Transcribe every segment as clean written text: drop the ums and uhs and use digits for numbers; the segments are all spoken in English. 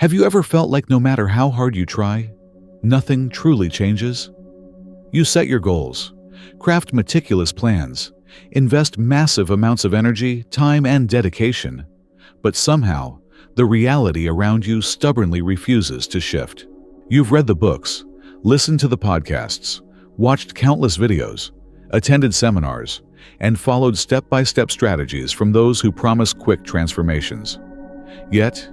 Have you ever felt like no matter how hard you try, nothing truly changes? You set your goals, craft meticulous plans, invest massive amounts of energy, time, and dedication, but somehow, the reality around you stubbornly refuses to shift. You've read the books, listened to the podcasts, watched countless videos, attended seminars, and followed step-by-step strategies from those who promise quick transformations. Yet,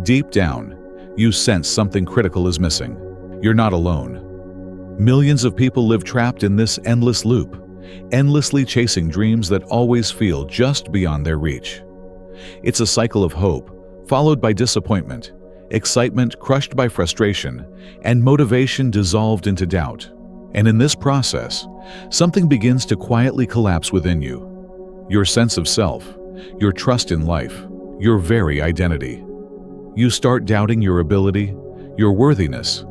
deep down, you sense something critical is missing. You're not alone. Millions of people live trapped in this endless loop, endlessly chasing dreams that always feel just beyond their reach. It's a cycle of hope, followed by disappointment, excitement crushed by frustration, and motivation dissolved into doubt. And in this process, something begins to quietly collapse within you. Your sense of self, your trust in life, your very identity. You start doubting your ability, your worthiness,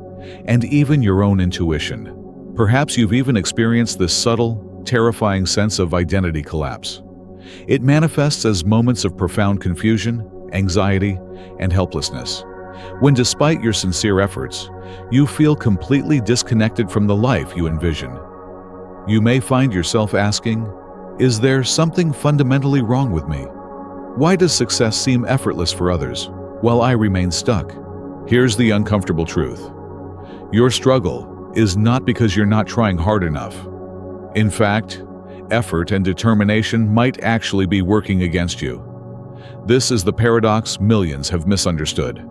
and even your own intuition. Perhaps you've even experienced this subtle, terrifying sense of identity collapse. It manifests as moments of profound confusion, anxiety, and helplessness, when despite your sincere efforts, you feel completely disconnected from the life you envision. You may find yourself asking, is there something fundamentally wrong with me? Why does success seem effortless for others, while I remain stuck? Here's the uncomfortable truth. Your struggle is not because you're not trying hard enough. In fact, effort and determination might actually be working against you. This is the paradox millions have misunderstood.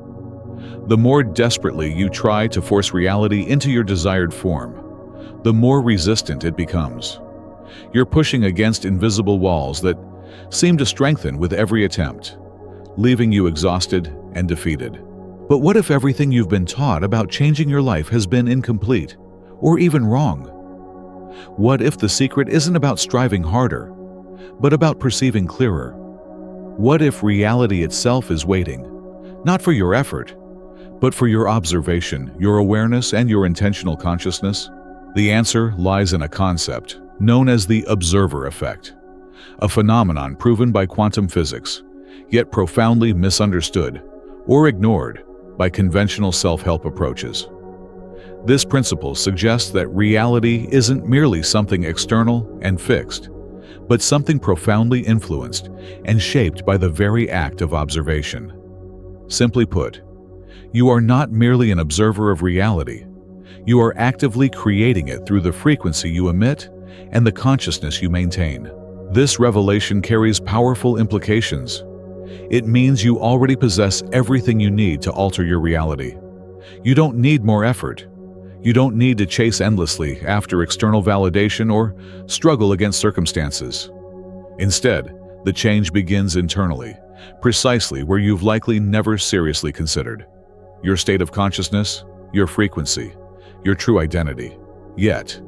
The more desperately you try to force reality into your desired form, the more resistant it becomes. You're pushing against invisible walls that seem to strengthen with every attempt, leaving you exhausted and defeated. But what if everything you've been taught about changing your life has been incomplete, or even wrong? What if the secret isn't about striving harder, but about perceiving clearer? What if reality itself is waiting, not for your effort, but for your observation, your awareness, and your intentional consciousness? The answer lies in a concept known as the observer effect, a phenomenon proven by quantum physics, yet profoundly misunderstood or ignored by conventional self-help approaches. This principle suggests that reality isn't merely something external and fixed, but something profoundly influenced and shaped by the very act of observation. Simply put, you are not merely an observer of reality. You are actively creating it through the frequency you emit and the consciousness you maintain. This revelation carries powerful implications. It means you already possess everything you need to alter your reality. You don't need more effort. You don't need to chase endlessly after external validation or struggle against circumstances. Instead, the change begins internally, precisely where you've likely never seriously considered. Your state of consciousness, your frequency, your true identity. Yet,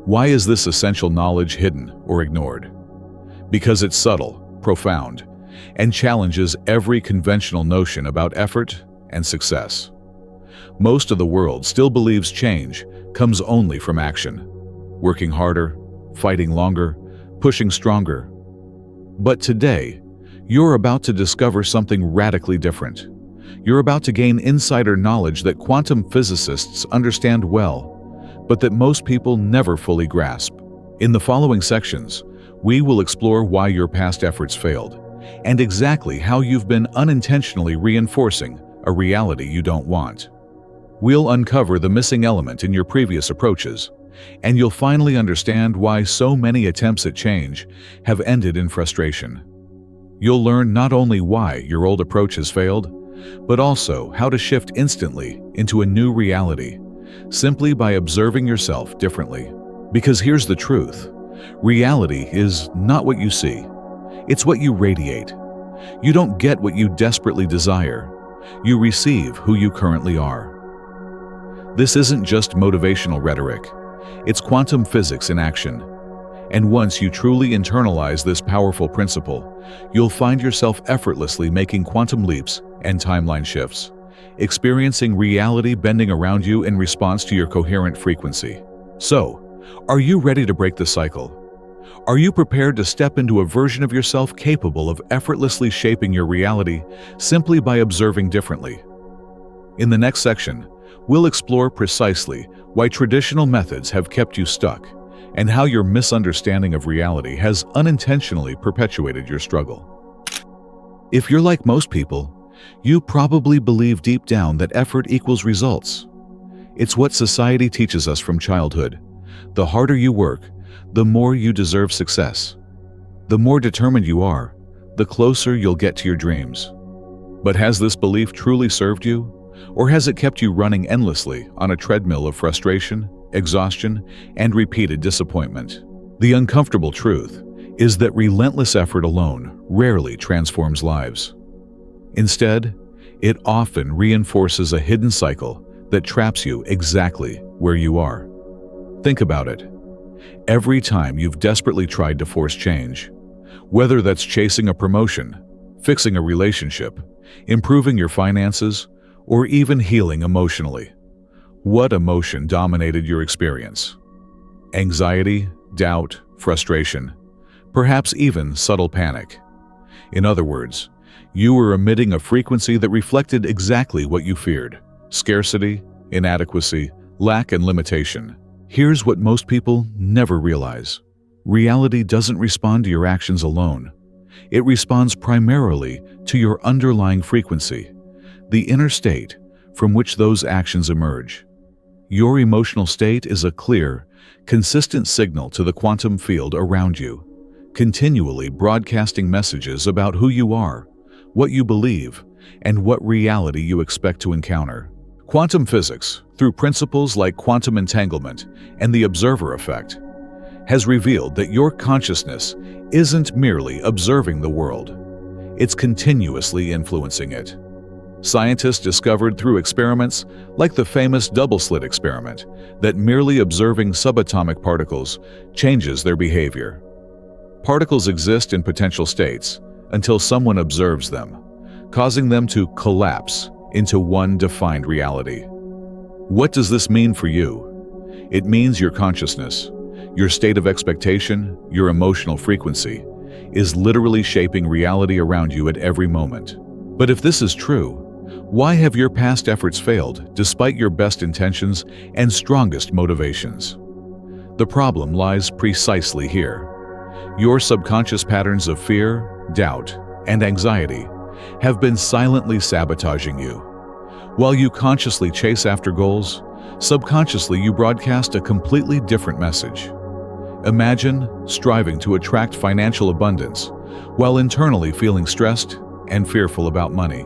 why is this essential knowledge hidden or ignored? Because it's subtle, profound, and challenges every conventional notion about effort and success. Most of the world still believes change comes only from action, working harder, fighting longer, pushing stronger. But today, you're about to discover something radically different. You're about to gain insider knowledge that quantum physicists understand well, but that most people never fully grasp. In the following sections, we will explore why your past efforts failed, and exactly how you've been unintentionally reinforcing a reality you don't want. We'll uncover the missing element in your previous approaches, and you'll finally understand why so many attempts at change have ended in frustration. You'll learn not only why your old approach has failed, but also how to shift instantly into a new reality, simply by observing yourself differently. Because here's the truth. Reality is not what you see. It's what you radiate. You don't get what you desperately desire. You receive who you currently are. This isn't just motivational rhetoric. It's quantum physics in action. And once you truly internalize this powerful principle, you'll find yourself effortlessly making quantum leaps and timeline shifts, experiencing reality bending around you in response to your coherent frequency. So, are you ready to break the cycle? Are you prepared to step into a version of yourself capable of effortlessly shaping your reality simply by observing differently? In the next section, we'll explore precisely why traditional methods have kept you stuck and how your misunderstanding of reality has unintentionally perpetuated your struggle. If you're like most people, you probably believe deep down that effort equals results. It's what society teaches us from childhood. The harder you work, the more you deserve success. The more determined you are, the closer you'll get to your dreams. But has this belief truly served you? Or has it kept you running endlessly on a treadmill of frustration, exhaustion, and repeated disappointment? The uncomfortable truth is that relentless effort alone rarely transforms lives. Instead, it often reinforces a hidden cycle that traps you exactly where you are. Think about it. Every time you've desperately tried to force change, whether that's chasing a promotion, fixing a relationship, improving your finances, or even healing emotionally, what emotion dominated your experience? Anxiety, doubt, frustration, perhaps even subtle panic. In other words, you were emitting a frequency that reflected exactly what you feared: scarcity, inadequacy, lack, and limitation. Here's what most people never realize. Reality doesn't respond to your actions alone. It responds primarily to your underlying frequency, the inner state from which those actions emerge. Your emotional state is a clear, consistent signal to the quantum field around you, continually broadcasting messages about who you are, what you believe, and what reality you expect to encounter. Quantum physics, through principles like quantum entanglement and the observer effect, has revealed that your consciousness isn't merely observing the world. It's continuously influencing it. Scientists discovered through experiments like the famous Double-Slit Experiment that merely observing subatomic particles changes their behavior. Particles exist in potential states until someone observes them, causing them to collapse into one defined reality. What does this mean for you? It means your consciousness, your state of expectation, your emotional frequency, is literally shaping reality around you at every moment. But if this is true, why have your past efforts failed despite your best intentions and strongest motivations? The problem lies precisely here. Your subconscious patterns of fear, doubt, and anxiety have been silently sabotaging you. While you consciously chase after goals, subconsciously you broadcast a completely different message. Imagine striving to attract financial abundance while internally feeling stressed and fearful about money.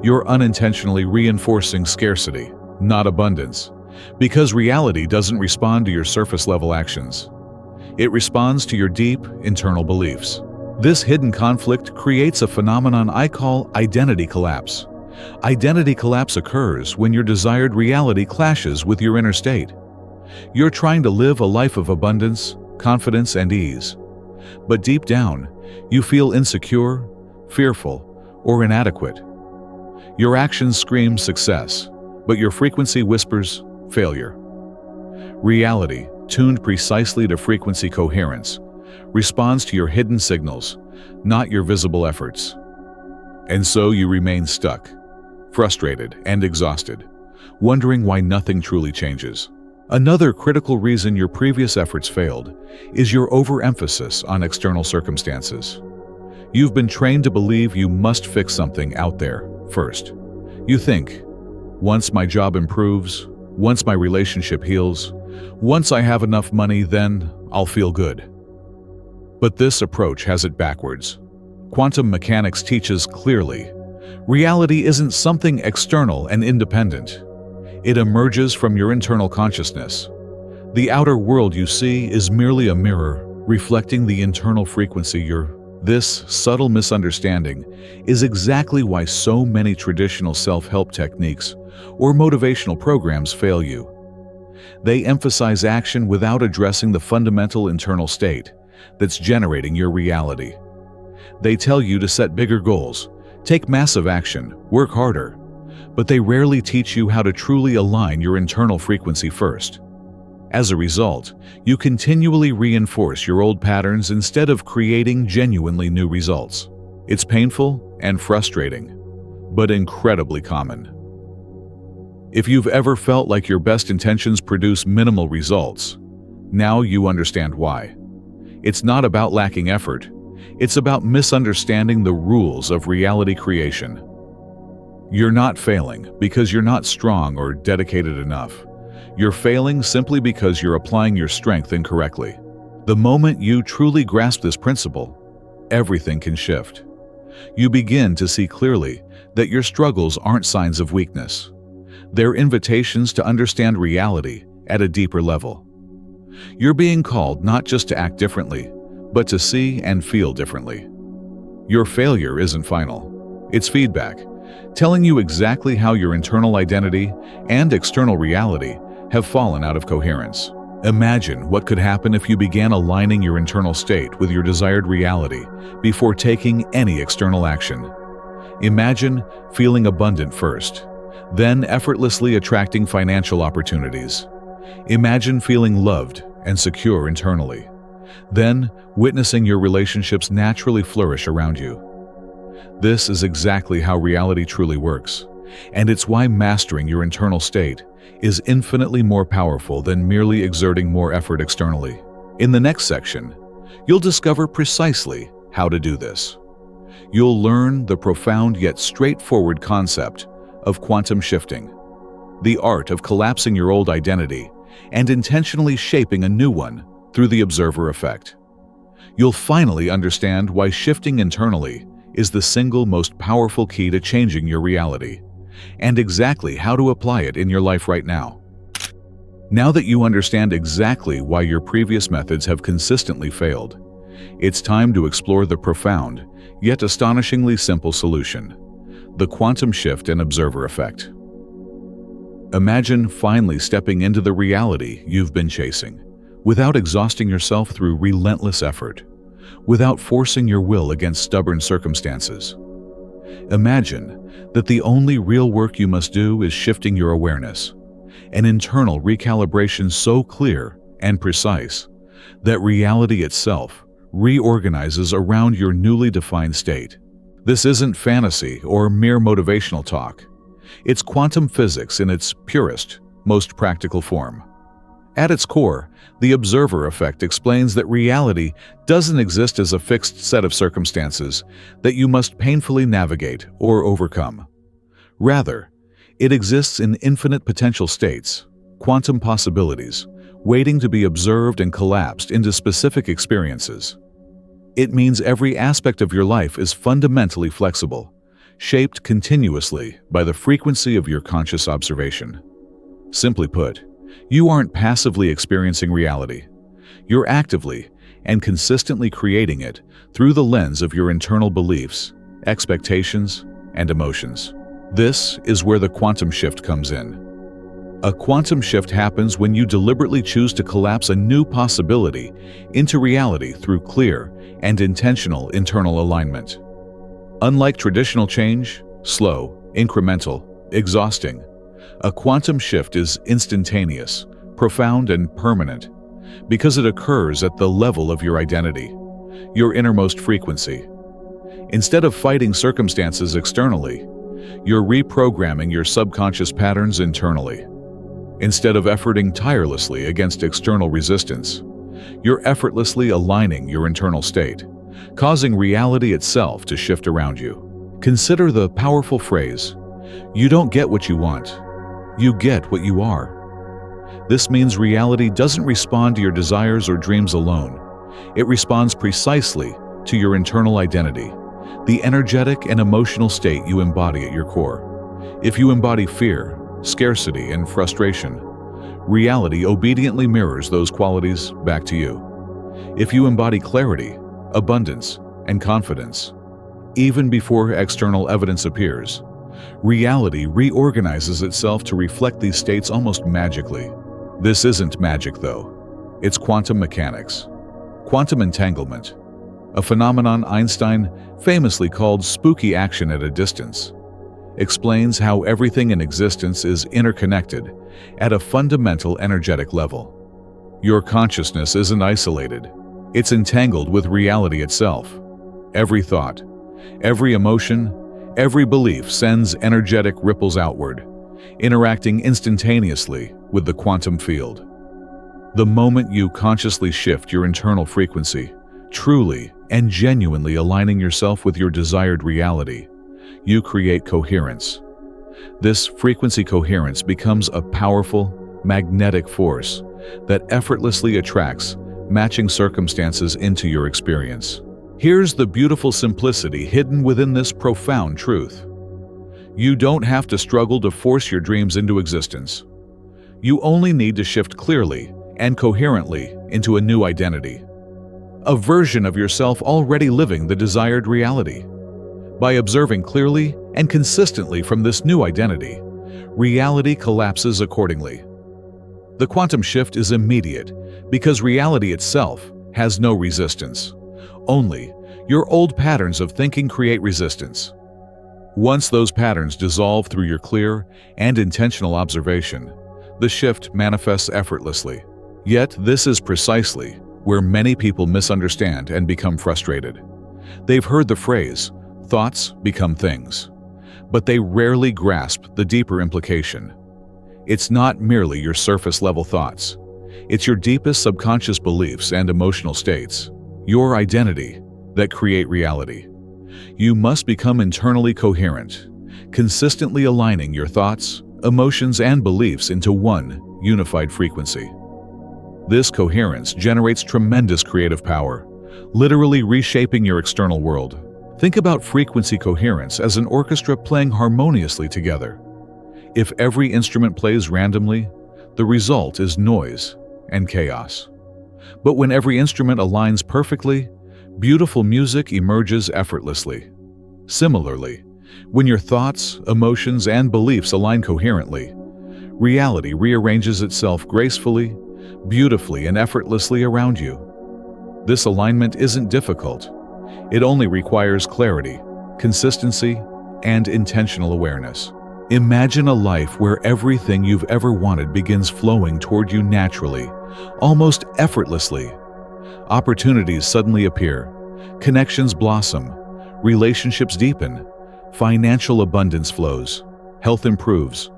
You're unintentionally reinforcing scarcity, not abundance, because reality doesn't respond to your surface-level actions. It responds to your deep, internal beliefs. This hidden conflict creates a phenomenon I call identity collapse. Identity collapse occurs when your desired reality clashes with your inner state. You're trying to live a life of abundance, confidence, and ease. But deep down, you feel insecure, fearful, or inadequate. Your actions scream success, but your frequency whispers failure. Reality, tuned precisely to frequency coherence, responds to your hidden signals, not your visible efforts. And so you remain stuck, frustrated, and exhausted, wondering why nothing truly changes. Another critical reason your previous efforts failed is your overemphasis on external circumstances. You've been trained to believe you must fix something out there first. You think, once my job improves, once my relationship heals, once I have enough money, then I'll feel good. But this approach has it backwards. Quantum mechanics teaches clearly, reality isn't something external and independent. It emerges from your internal consciousness. The outer world you see is merely a mirror reflecting the internal frequency you're. This subtle misunderstanding is exactly why so many traditional self-help techniques or motivational programs fail you. They emphasize action without addressing the fundamental internal state that's generating your reality. They tell you to set bigger goals, take massive action, work harder, but they rarely teach you how to truly align your internal frequency first. As a result, you continually reinforce your old patterns instead of creating genuinely new results. It's painful and frustrating, but incredibly common. If you've ever felt like your best intentions produce minimal results, now you understand why. It's not about lacking effort. It's about misunderstanding the rules of reality creation. You're not failing because you're not strong or dedicated enough. You're failing simply because you're applying your strength incorrectly. The moment you truly grasp this principle, everything can shift. You begin to see clearly that your struggles aren't signs of weakness. They're invitations to understand reality at a deeper level. You're being called not just to act differently, but to see and feel differently. Your failure isn't final. It's feedback, telling you exactly how your internal identity and external reality have fallen out of coherence. Imagine what could happen if you began aligning your internal state with your desired reality before taking any external action. Imagine feeling abundant first, then effortlessly attracting financial opportunities. Imagine feeling loved and secure internally, then witnessing your relationships naturally flourish around you. This is exactly how reality truly works, and it's why mastering your internal state is infinitely more powerful than merely exerting more effort externally. In the next section, you'll discover precisely how to do this. You'll learn the profound yet straightforward concept of quantum shifting, the art of collapsing your old identity and intentionally shaping a new one through the observer effect. You'll finally understand why shifting internally is the single most powerful key to changing your reality, and exactly how to apply it in your life right now. Now that you understand exactly why your previous methods have consistently failed, it's time to explore the profound, yet astonishingly simple solution: the quantum shift and observer effect. Imagine finally stepping into the reality you've been chasing, without exhausting yourself through relentless effort, without forcing your will against stubborn circumstances. Imagine that the only real work you must do is shifting your awareness, an internal recalibration so clear and precise that reality itself reorganizes around your newly defined state. This isn't fantasy or mere motivational talk. It's quantum physics in its purest, most practical form. At its core, the observer effect explains that reality doesn't exist as a fixed set of circumstances that you must painfully navigate or overcome. Rather, it exists in infinite potential states, quantum possibilities, waiting to be observed and collapsed into specific experiences. It means every aspect of your life is fundamentally flexible, shaped continuously by the frequency of your conscious observation. Simply put, you aren't passively experiencing reality. You're actively and consistently creating it through the lens of your internal beliefs, expectations, and emotions. This is where the quantum shift comes in. A quantum shift happens when you deliberately choose to collapse a new possibility into reality through clear and intentional internal alignment. Unlike traditional change, slow, incremental, exhausting, a quantum shift is instantaneous, profound, and permanent because it occurs at the level of your identity, your innermost frequency. Instead of fighting circumstances externally, you're reprogramming your subconscious patterns internally. Instead of efforting tirelessly against external resistance, you're effortlessly aligning your internal state, causing reality itself to shift around you. Consider the powerful phrase, "You don't get what you want, you get what you are." This means reality doesn't respond to your desires or dreams alone. It responds precisely to your internal identity, the energetic and emotional state you embody at your core. If you embody fear, scarcity, and frustration, reality obediently mirrors those qualities back to you. If you embody clarity, abundance, and confidence, even before external evidence appears, reality reorganizes itself to reflect these states almost magically. This isn't magic, though. It's quantum mechanics. Quantum entanglement, a phenomenon Einstein famously called spooky action at a distance, explains how everything in existence is interconnected at a fundamental energetic level. Your consciousness isn't isolated. It's entangled with reality itself. Every thought, every emotion, every belief sends energetic ripples outward, interacting instantaneously with the quantum field. The moment you consciously shift your internal frequency, truly and genuinely aligning yourself with your desired reality, you create coherence. This frequency coherence becomes a powerful, magnetic force that effortlessly attracts matching circumstances into your experience. Here's the beautiful simplicity hidden within this profound truth. You don't have to struggle to force your dreams into existence. You only need to shift clearly and coherently into a new identity, a version of yourself already living the desired reality. By observing clearly and consistently from this new identity, reality collapses accordingly. The quantum shift is immediate because reality itself has no resistance. Only your old patterns of thinking create resistance. Once those patterns dissolve through your clear and intentional observation, the shift manifests effortlessly. Yet this is precisely where many people misunderstand and become frustrated. They've heard the phrase, "thoughts become things," but they rarely grasp the deeper implication. It's not merely your surface-level thoughts. It's your deepest subconscious beliefs and emotional states, your identity, that create reality. You must become internally coherent, consistently aligning your thoughts, emotions, and beliefs into one unified frequency. This coherence generates tremendous creative power, literally reshaping your external world. Think about frequency coherence as an orchestra playing harmoniously together. If every instrument plays randomly, the result is noise and chaos. But when every instrument aligns perfectly, beautiful music emerges effortlessly. Similarly, when your thoughts, emotions, and beliefs align coherently, reality rearranges itself gracefully, beautifully, and effortlessly around you. This alignment isn't difficult. It only requires clarity, consistency, and intentional awareness. Imagine a life where everything you've ever wanted begins flowing toward you naturally, almost effortlessly. Opportunities suddenly appear, connections blossom, relationships deepen, financial abundance flows, health improves,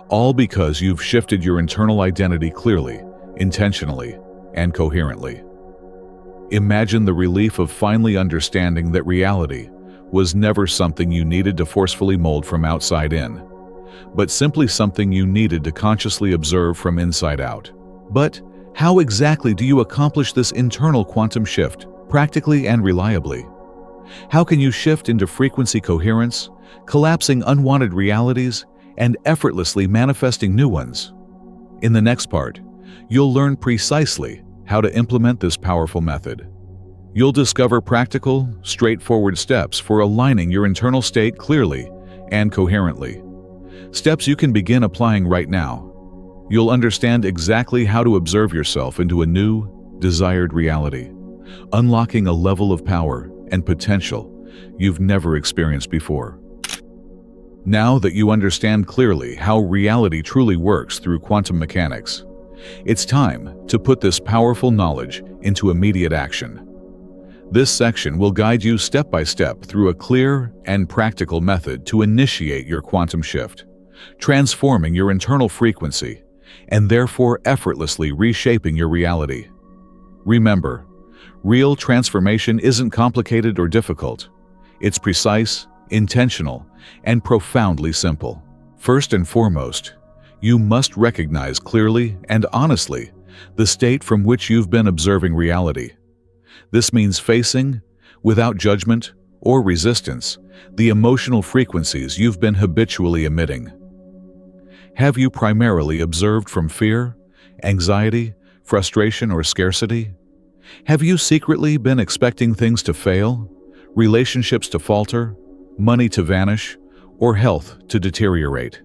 all because you've shifted your internal identity clearly, intentionally, and coherently. Imagine the relief of finally understanding that reality was never something you needed to forcefully mold from outside in, but simply something you needed to consciously observe from inside out. But how exactly do you accomplish this internal quantum shift, practically and reliably? How can you shift into frequency coherence, collapsing unwanted realities, and effortlessly manifesting new ones? In the next part, you'll learn precisely how to implement this powerful method. You'll discover practical, straightforward steps for aligning your internal state clearly and coherently. Steps you can begin applying right now. You'll understand exactly how to observe yourself into a new, desired reality, unlocking a level of power and potential you've never experienced before. Now that you understand clearly how reality truly works through quantum mechanics, it's time to put this powerful knowledge into immediate action. This section will guide you step by step through a clear and practical method to initiate your quantum shift, transforming your internal frequency and therefore effortlessly reshaping your reality. Remember, real transformation isn't complicated or difficult. It's precise, intentional, and profoundly simple. First and foremost, you must recognize clearly and honestly the state from which you've been observing reality. This means facing, without judgment or resistance, the emotional frequencies you've been habitually emitting. Have you primarily observed from fear, anxiety, frustration, or scarcity? Have you secretly been expecting things to fail, relationships to falter, money to vanish, or health to deteriorate?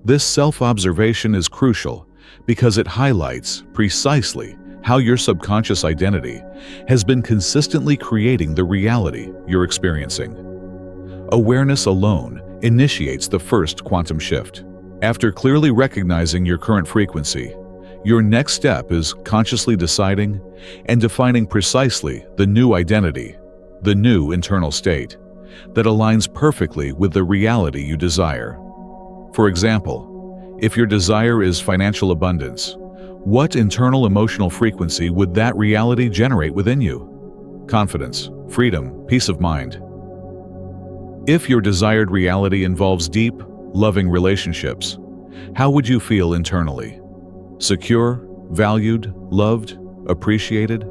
This self-observation is crucial because it highlights precisely how your subconscious identity has been consistently creating the reality you're experiencing. Awareness alone initiates the first quantum shift. After clearly recognizing your current frequency, your next step is consciously deciding and defining precisely the new identity, the new internal state, that aligns perfectly with the reality you desire. For example, if your desire is financial abundance, what internal emotional frequency would that reality generate within you? Confidence, freedom, peace of mind. If your desired reality involves deep, loving relationships, how would you feel internally? Secure, valued, loved, appreciated?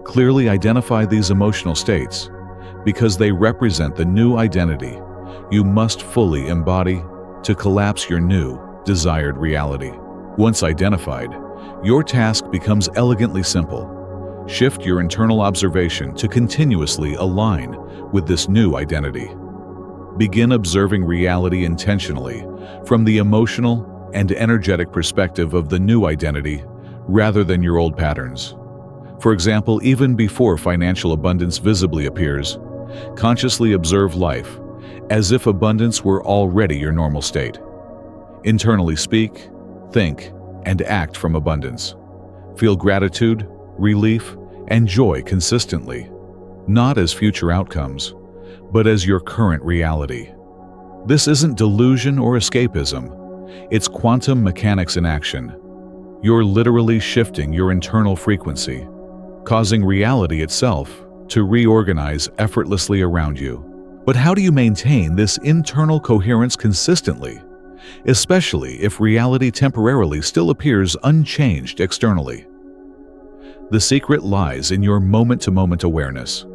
Clearly identify these emotional states because they represent the new identity you must fully embody to collapse your new, desired reality. Once identified, your task becomes elegantly simple. Shift your internal observation to continuously align with this new identity. Begin observing reality intentionally from the emotional and energetic perspective of the new identity rather than your old patterns. For example, even before financial abundance visibly appears, consciously observe life as if abundance were already your normal state. Internally speak, think, and act from abundance. Feel gratitude, relief, and joy consistently, not as future outcomes, but as your current reality. This isn't delusion or escapism. It's quantum mechanics in action. You're literally shifting your internal frequency, causing reality itself to reorganize effortlessly around you. But how do you maintain this internal coherence consistently, especially if reality temporarily still appears unchanged externally? The secret lies in your moment-to-moment awareness.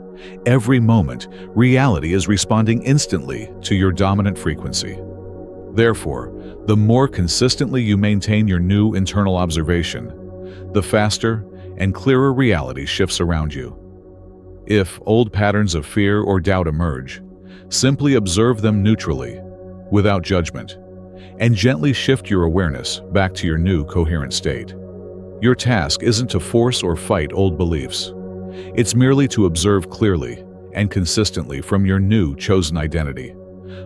Every moment, reality is responding instantly to your dominant frequency. Therefore, the more consistently you maintain your new internal observation, the faster and clearer reality shifts around you. If old patterns of fear or doubt emerge, simply observe them neutrally, without judgment, and gently shift your awareness back to your new coherent state. Your task isn't to force or fight old beliefs. It's merely to observe clearly and consistently from your new chosen identity,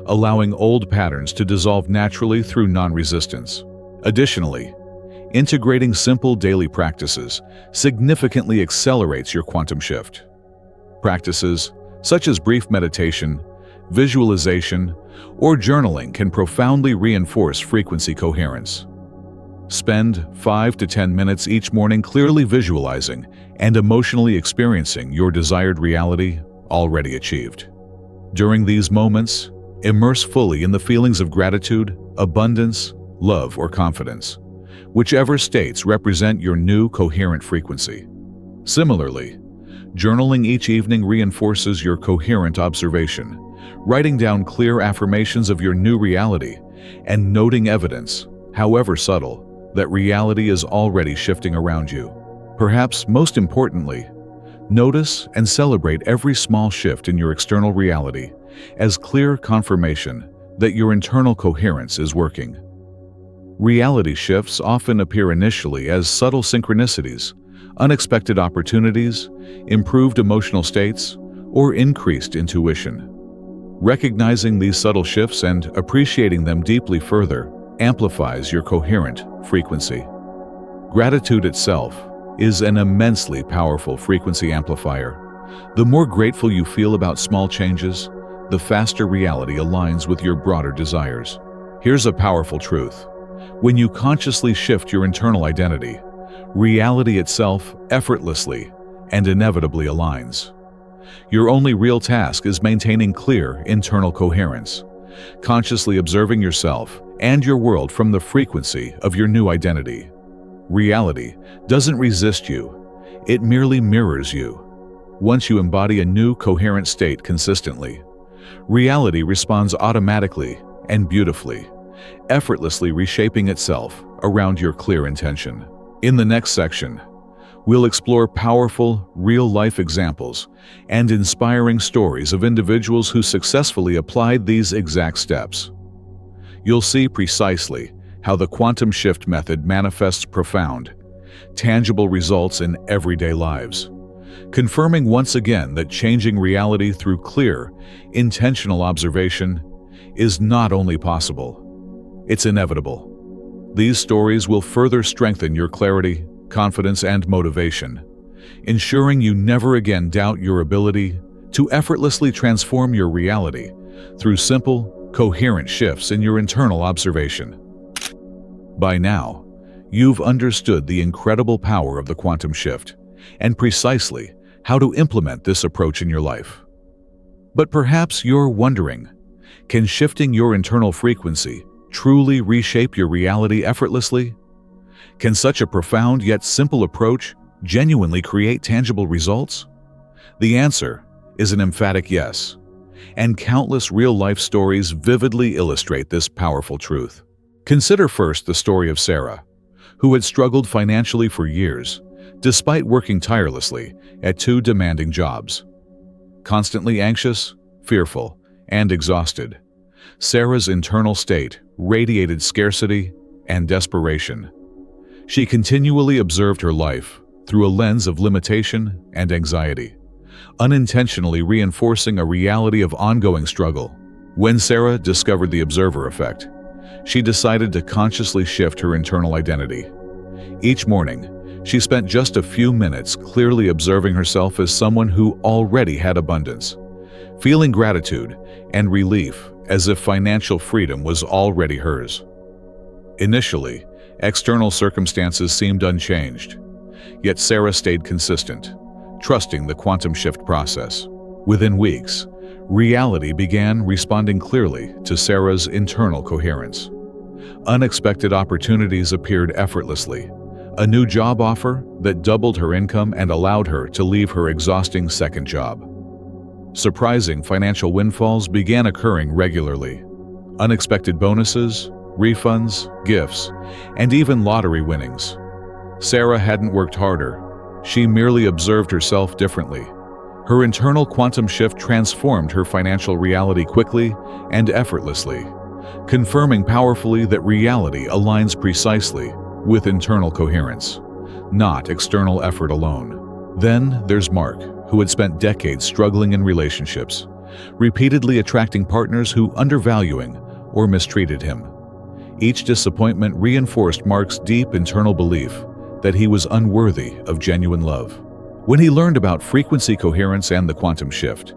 allowing old patterns to dissolve naturally through non-resistance. Additionally, integrating simple daily practices significantly accelerates your quantum shift. Practices such as brief meditation, visualization, or journaling can profoundly reinforce frequency coherence. Spend 5 to 10 minutes each morning clearly visualizing and emotionally experiencing your desired reality already achieved. During these moments, immerse fully in the feelings of gratitude, abundance, love, or confidence, whichever states represent your new coherent frequency. Similarly, journaling each evening reinforces your coherent observation, writing down clear affirmations of your new reality and noting evidence, however subtle, that reality is already shifting around you. Perhaps most importantly, notice and celebrate every small shift in your external reality as clear confirmation that your internal coherence is working. Reality shifts often appear initially as subtle synchronicities, unexpected opportunities, improved emotional states, or increased intuition. Recognizing these subtle shifts and appreciating them deeply further amplifies your coherent frequency. Gratitude itself is an immensely powerful frequency amplifier. The more grateful you feel about small changes, the faster reality aligns with your broader desires. Here's a powerful truth. When you consciously shift your internal identity, reality itself effortlessly and inevitably aligns. Your only real task is maintaining clear internal coherence, consciously observing yourself and your world from the frequency of your new identity. Reality doesn't resist you, it merely mirrors you. Once you embody a new coherent state consistently, reality responds automatically and beautifully, effortlessly reshaping itself around your clear intention. In the next section, we'll explore powerful, real-life examples and inspiring stories of individuals who successfully applied these exact steps. You'll see precisely how the quantum shift method manifests profound, tangible results in everyday lives, confirming once again that changing reality through clear, intentional observation is not only possible, it's inevitable. These stories will further strengthen your clarity, confidence, and motivation, ensuring you never again doubt your ability to effortlessly transform your reality through simple, coherent shifts in your internal observation. By now, you've understood the incredible power of the quantum shift and precisely how to implement this approach in your life. But perhaps you're wondering, can shifting your internal frequency truly reshape your reality effortlessly? Can such a profound yet simple approach genuinely create tangible results? The answer is an emphatic yes, and countless real-life stories vividly illustrate this powerful truth. Consider first the story of Sarah, who had struggled financially for years, despite working tirelessly at 2 demanding jobs. Constantly anxious, fearful, and exhausted, Sarah's internal state radiated scarcity and desperation. She continually observed her life through a lens of limitation and anxiety, unintentionally reinforcing a reality of ongoing struggle. When Sarah discovered the observer effect, she decided to consciously shift her internal identity. Each morning, she spent just a few minutes clearly observing herself as someone who already had abundance, feeling gratitude and relief as if financial freedom was already hers. Initially, external circumstances seemed unchanged, yet Sarah stayed consistent, trusting the quantum shift process. Within weeks, reality began responding clearly to Sarah's internal coherence. Unexpected opportunities appeared effortlessly. A new job offer that doubled her income and allowed her to leave her exhausting second job. Surprising financial windfalls began occurring regularly. Unexpected bonuses, refunds, gifts, and even lottery winnings. Sarah hadn't worked harder. She merely observed herself differently. Her internal quantum shift transformed her financial reality quickly and effortlessly, confirming powerfully that reality aligns precisely with internal coherence, not external effort alone. Then there's Mark, who had spent decades struggling in relationships, repeatedly attracting partners who undervaluing or mistreated him. Each disappointment reinforced Mark's deep internal belief that he was unworthy of genuine love. When he learned about frequency coherence and the quantum shift,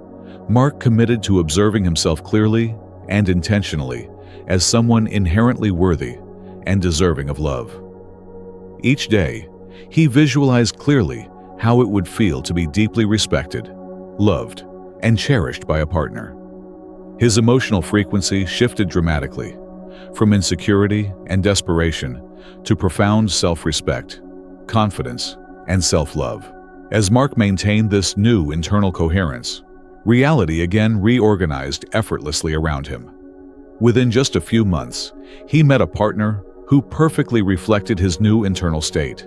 Mark committed to observing himself clearly and intentionally as someone inherently worthy and deserving of love. Each day, he visualized clearly how it would feel to be deeply respected, loved, and cherished by a partner. His emotional frequency shifted dramatically, from insecurity and desperation to profound self-respect, confidence, and self-love. As Mark maintained this new internal coherence, reality again reorganized effortlessly around him. Within just a few months, he met a partner who perfectly reflected his new internal state,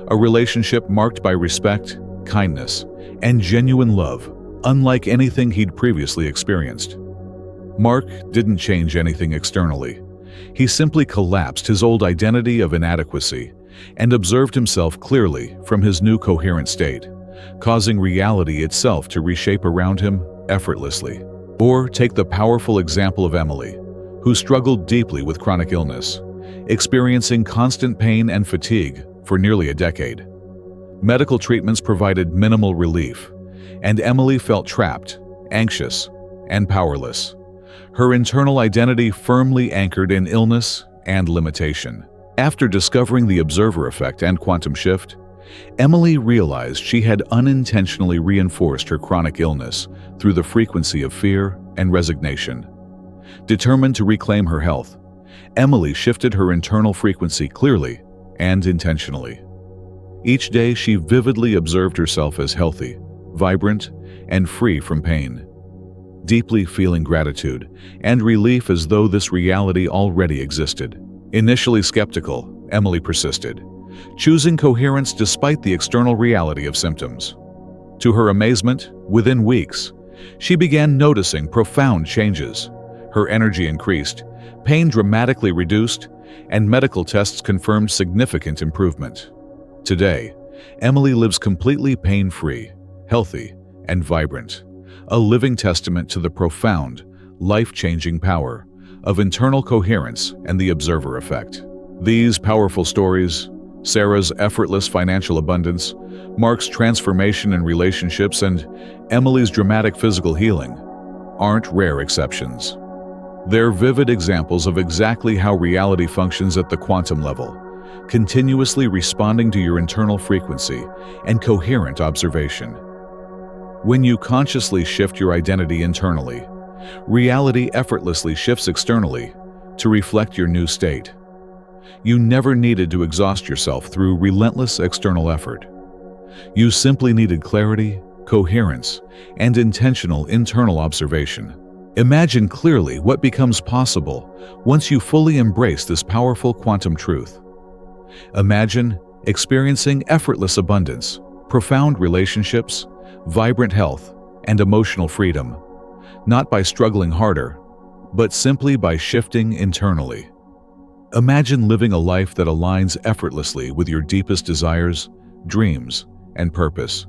a relationship marked by respect, kindness, and genuine love, unlike anything he'd previously experienced. Mark didn't change anything externally. He simply collapsed his old identity of inadequacy and observed himself clearly from his new coherent state, causing reality itself to reshape around him effortlessly. Or take the powerful example of Emily, who struggled deeply with chronic illness, experiencing constant pain and fatigue for nearly a decade. Medical treatments provided minimal relief, and Emily felt trapped, anxious, and powerless, her internal identity firmly anchored in illness and limitation. After discovering the observer effect and quantum shift, Emily realized she had unintentionally reinforced her chronic illness through the frequency of fear and resignation. Determined to reclaim her health, Emily shifted her internal frequency clearly and intentionally. Each day she vividly observed herself as healthy, vibrant, and free from pain, deeply feeling gratitude and relief as though this reality already existed. Initially skeptical, Emily persisted, choosing coherence despite the external reality of symptoms. To her amazement, within weeks, she began noticing profound changes. Her energy increased, pain dramatically reduced, and medical tests confirmed significant improvement. Today, Emily lives completely pain-free, healthy, and vibrant, a living testament to the profound, life-changing power of internal coherence and the observer effect. These powerful stories, Sarah's effortless financial abundance, Mark's transformation in relationships, and Emily's dramatic physical healing, aren't rare exceptions. They're vivid examples of exactly how reality functions at the quantum level, continuously responding to your internal frequency and coherent observation. When you consciously shift your identity internally, reality effortlessly shifts externally to reflect your new state. You never needed to exhaust yourself through relentless external effort. You simply needed clarity, coherence, and intentional internal observation. Imagine clearly what becomes possible once you fully embrace this powerful quantum truth. Imagine experiencing effortless abundance, profound relationships, vibrant health, and emotional freedom, not by struggling harder, but simply by shifting internally. Imagine living a life that aligns effortlessly with your deepest desires, dreams, and purpose,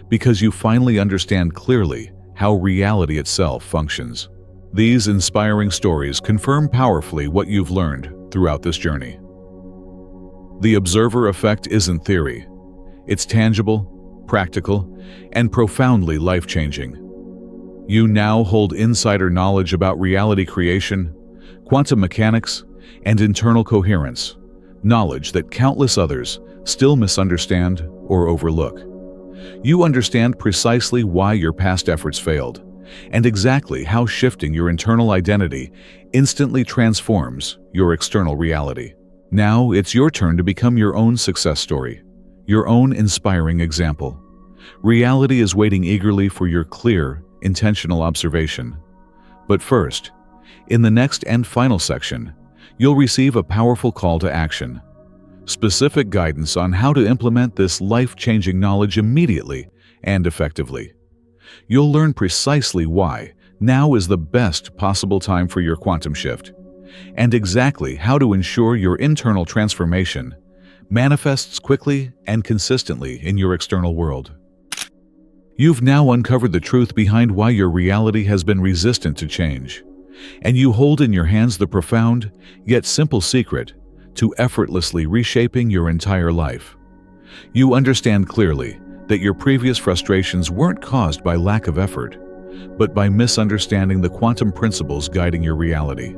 because you finally understand clearly how reality itself functions. These inspiring stories confirm powerfully what you've learned throughout this journey. The observer effect isn't theory. It's tangible, practical, and profoundly life-changing. You now hold insider knowledge about reality creation, quantum mechanics, and internal coherence, knowledge that countless others still misunderstand or overlook. You understand precisely why your past efforts failed, and exactly how shifting your internal identity instantly transforms your external reality. Now it's your turn to become your own success story, your own inspiring example. Reality is waiting eagerly for your clear, intentional observation. But first, in the next and final section, you'll receive a powerful call to action. Specific guidance on how to implement this life-changing knowledge immediately and effectively. You'll learn precisely why now is the best possible time for your quantum shift, and exactly how to ensure your internal transformation manifests quickly and consistently in your external world. You've now uncovered the truth behind why your reality has been resistant to change, and you hold in your hands the profound, yet simple secret to effortlessly reshaping your entire life. You understand clearly that your previous frustrations weren't caused by lack of effort, but by misunderstanding the quantum principles guiding your reality.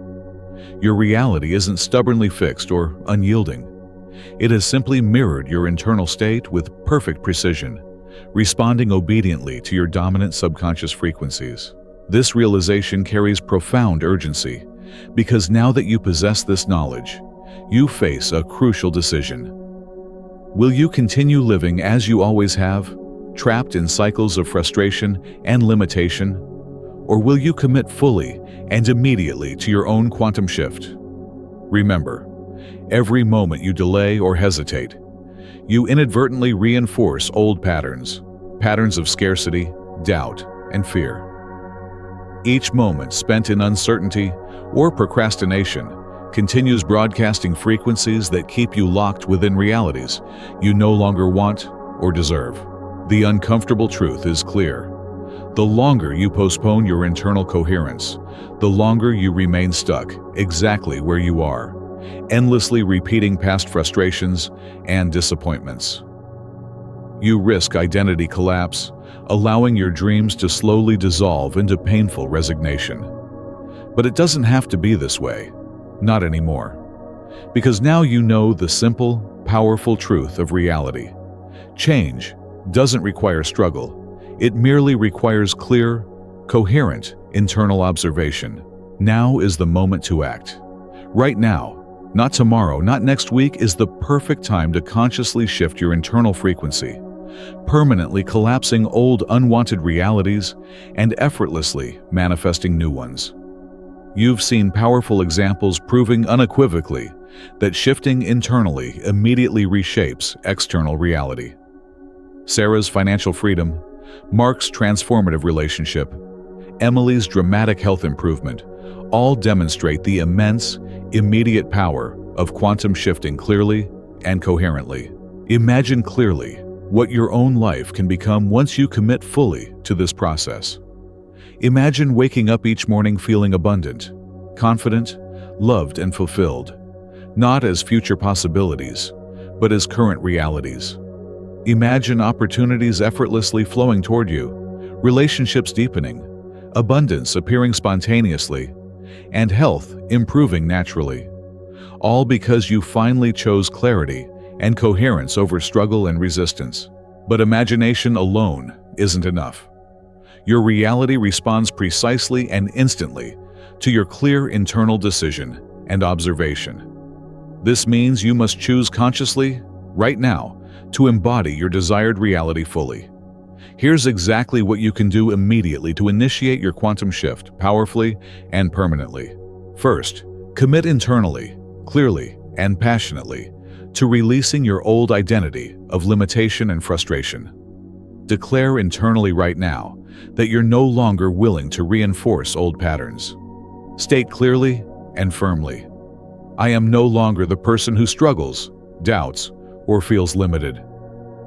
Your reality isn't stubbornly fixed or unyielding. It has simply mirrored your internal state with perfect precision, responding obediently to your dominant subconscious frequencies. This realization carries profound urgency, because now that you possess this knowledge, you face a crucial decision. Will you continue living as you always have, trapped in cycles of frustration and limitation? Or will you commit fully and immediately to your own quantum shift? Remember, every moment you delay or hesitate, you inadvertently reinforce old patterns of scarcity, doubt, and fear. Each moment spent in uncertainty or procrastination continues broadcasting frequencies that keep you locked within realities you no longer want or deserve. The uncomfortable truth is clear. The longer you postpone your internal coherence, the longer you remain stuck exactly where you are, endlessly repeating past frustrations and disappointments. You risk identity collapse, allowing your dreams to slowly dissolve into painful resignation. But it doesn't have to be this way. Not anymore. Because now you know the simple, powerful truth of reality. Change doesn't require struggle. It merely requires clear, coherent internal observation. Now is the moment to act. Right now, not tomorrow, not next week, is the perfect time to consciously shift your internal frequency, permanently collapsing old unwanted realities and effortlessly manifesting new ones. You've seen powerful examples proving unequivocally that shifting internally immediately reshapes external reality. Sarah's financial freedom, Mark's transformative relationship, Emily's dramatic health improvement all demonstrate the immense, immediate power of quantum shifting clearly and coherently. Imagine clearly what your own life can become once you commit fully to this process. Imagine waking up each morning feeling abundant, confident, loved, and fulfilled, not as future possibilities, but as current realities. Imagine opportunities effortlessly flowing toward you, relationships deepening, abundance appearing spontaneously, and health improving naturally. All because you finally chose clarity and coherence over struggle and resistance. But imagination alone isn't enough. Your reality responds precisely and instantly to your clear internal decision and observation. This means you must choose consciously, right now, to embody your desired reality fully. Here's exactly what you can do immediately to initiate your quantum shift powerfully and permanently. First, commit internally, clearly, and passionately to releasing your old identity of limitation and frustration. Declare internally right now that you're no longer willing to reinforce old patterns. State clearly and firmly, "I am no longer the person who struggles, doubts, or feels limited.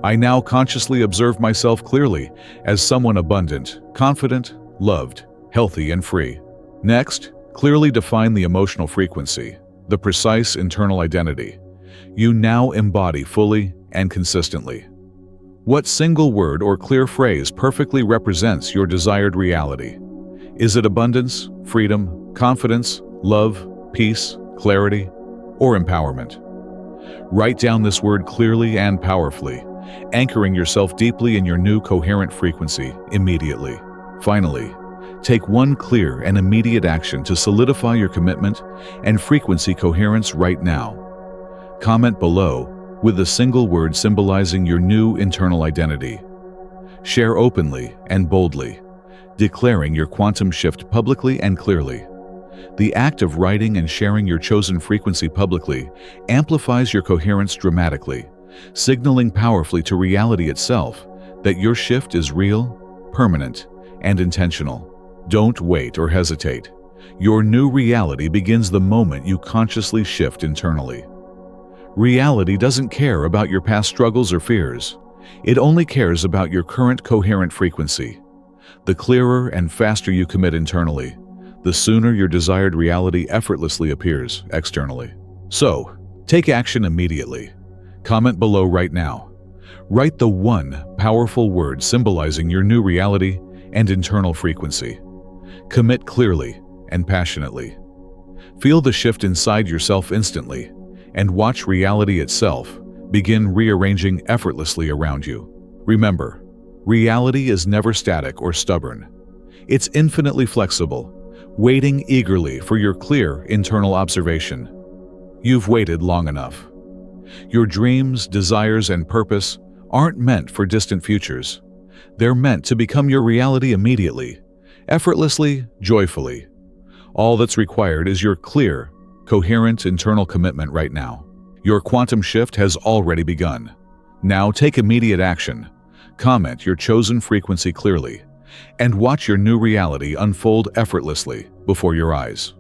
I now consciously observe myself clearly as someone abundant, confident, loved, healthy, and free." Next, clearly define the emotional frequency, the precise internal identity you now embody fully and consistently. What single word or clear phrase perfectly represents your desired reality? Is it abundance, freedom, confidence, love, peace, clarity, or empowerment? Write down this word clearly and powerfully, anchoring yourself deeply in your new coherent frequency immediately. Finally, take one clear and immediate action to solidify your commitment and frequency coherence right now. Comment below with a single word symbolizing your new internal identity. Share openly and boldly, declaring your quantum shift publicly and clearly. The act of writing and sharing your chosen frequency publicly amplifies your coherence dramatically, signaling powerfully to reality itself that your shift is real, permanent, and intentional. Don't wait or hesitate. Your new reality begins the moment you consciously shift internally. Reality doesn't care about your past struggles or fears. It only cares about your current coherent frequency. The clearer and faster you commit internally, the sooner your desired reality effortlessly appears externally. So, take action immediately. Comment below right now. Write the one powerful word symbolizing your new reality and internal frequency. Commit clearly and passionately. Feel the shift inside yourself instantly, and watch reality itself begin rearranging effortlessly around you. Remember, reality is never static or stubborn. It's infinitely flexible, waiting eagerly for your clear internal observation. You've waited long enough. Your dreams, desires, and purpose aren't meant for distant futures. They're meant to become your reality immediately, effortlessly, joyfully. All that's required is your clear, coherent internal commitment right now. Your quantum shift has already begun. Now take immediate action. Comment your chosen frequency clearly, and watch your new reality unfold effortlessly before your eyes.